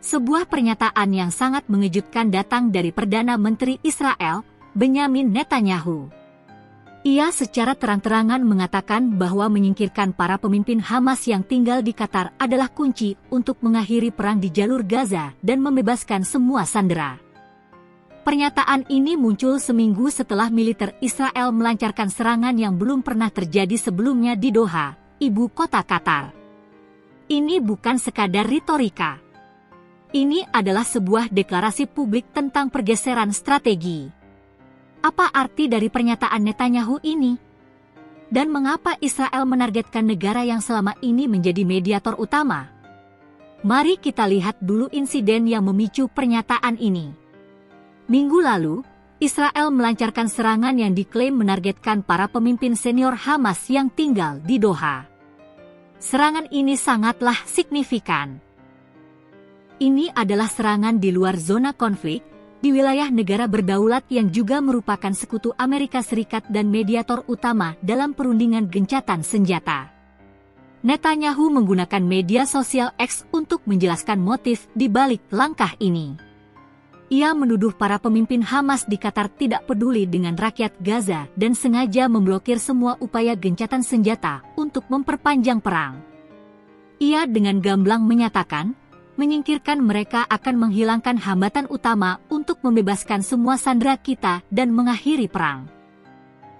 Sebuah pernyataan yang sangat mengejutkan datang dari Perdana Menteri Israel, Benyamin Netanyahu. Ia secara terang-terangan mengatakan bahwa menyingkirkan para pemimpin Hamas yang tinggal di Qatar adalah kunci untuk mengakhiri perang di jalur Gaza dan membebaskan semua sandera. Pernyataan ini muncul seminggu setelah militer Israel melancarkan serangan yang belum pernah terjadi sebelumnya di Doha, ibu kota Qatar. Ini bukan sekadar retorika. Ini adalah sebuah deklarasi publik tentang pergeseran strategi. Apa arti dari pernyataan Netanyahu ini? Dan mengapa Israel menargetkan negara yang selama ini menjadi mediator utama? Mari kita lihat dulu insiden yang memicu pernyataan ini. Minggu lalu, Israel melancarkan serangan yang diklaim menargetkan para pemimpin senior Hamas yang tinggal di Doha. Serangan ini sangatlah signifikan. Ini adalah serangan di luar zona konflik, di wilayah negara berdaulat yang juga merupakan sekutu Amerika Serikat dan mediator utama dalam perundingan gencatan senjata. Netanyahu menggunakan media sosial X untuk menjelaskan motif di balik langkah ini. Ia menuduh para pemimpin Hamas di Qatar tidak peduli dengan rakyat Gaza dan sengaja memblokir semua upaya gencatan senjata untuk memperpanjang perang. Ia dengan gamblang menyatakan, menyingkirkan mereka akan menghilangkan hambatan utama untuk membebaskan semua sandera kita dan mengakhiri perang.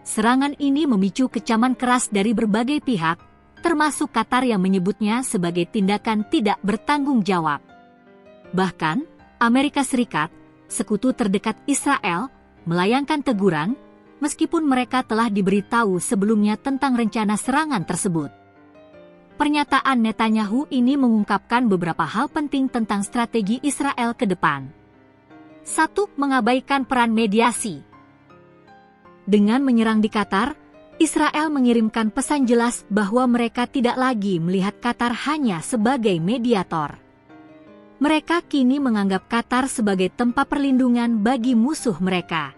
Serangan ini memicu kecaman keras dari berbagai pihak, termasuk Qatar yang menyebutnya sebagai tindakan tidak bertanggung jawab. Bahkan, Amerika Serikat, sekutu terdekat Israel, melayangkan teguran, meskipun mereka telah diberitahu sebelumnya tentang rencana serangan tersebut. Pernyataan Netanyahu ini mengungkapkan beberapa hal penting tentang strategi Israel ke depan. 1. Mengabaikan peran mediasi. Dengan menyerang di Qatar, Israel mengirimkan pesan jelas bahwa mereka tidak lagi melihat Qatar hanya sebagai mediator. Mereka kini menganggap Qatar sebagai tempat perlindungan bagi musuh mereka.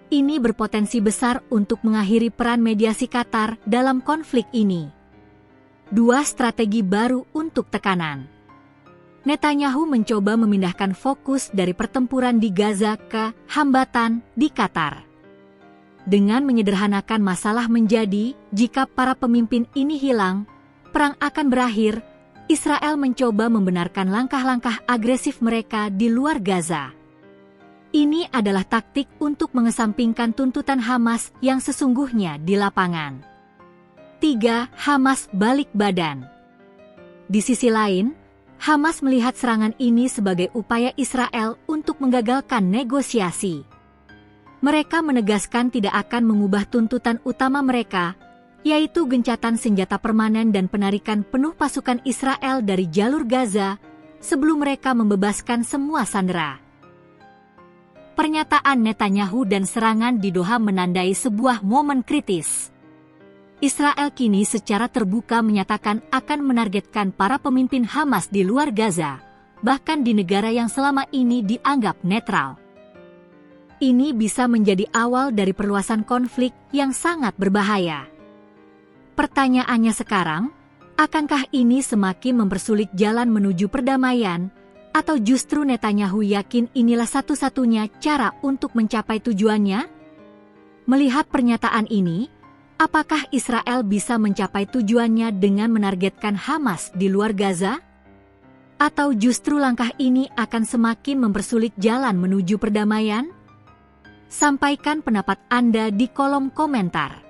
Ini berpotensi besar untuk mengakhiri peran mediasi Qatar dalam konflik ini. 2. Strategi baru untuk tekanan. Netanyahu mencoba memindahkan fokus dari pertempuran di Gaza ke hambatan di Qatar. Dengan menyederhanakan masalah menjadi, jika para pemimpin ini hilang, perang akan berakhir. Israel mencoba membenarkan langkah-langkah agresif mereka di luar Gaza. Ini adalah taktik untuk mengesampingkan tuntutan Hamas yang sesungguhnya di lapangan. 3. Hamas balik badan. Di sisi lain, Hamas melihat serangan ini sebagai upaya Israel untuk menggagalkan negosiasi. Mereka menegaskan tidak akan mengubah tuntutan utama mereka, yaitu gencatan senjata permanen dan penarikan penuh pasukan Israel dari jalur Gaza sebelum mereka membebaskan semua sandera. Pernyataan Netanyahu dan serangan di Doha menandai sebuah momen kritis. Israel kini secara terbuka menyatakan akan menargetkan para pemimpin Hamas di luar Gaza, bahkan di negara yang selama ini dianggap netral. Ini bisa menjadi awal dari perluasan konflik yang sangat berbahaya. Pertanyaannya sekarang, akankah ini semakin mempersulit jalan menuju perdamaian, atau justru Netanyahu yakin inilah satu-satunya cara untuk mencapai tujuannya? Melihat pernyataan ini, apakah Israel bisa mencapai tujuannya dengan menargetkan Hamas di luar Gaza? Atau justru langkah ini akan semakin mempersulit jalan menuju perdamaian? Sampaikan pendapat Anda di kolom komentar.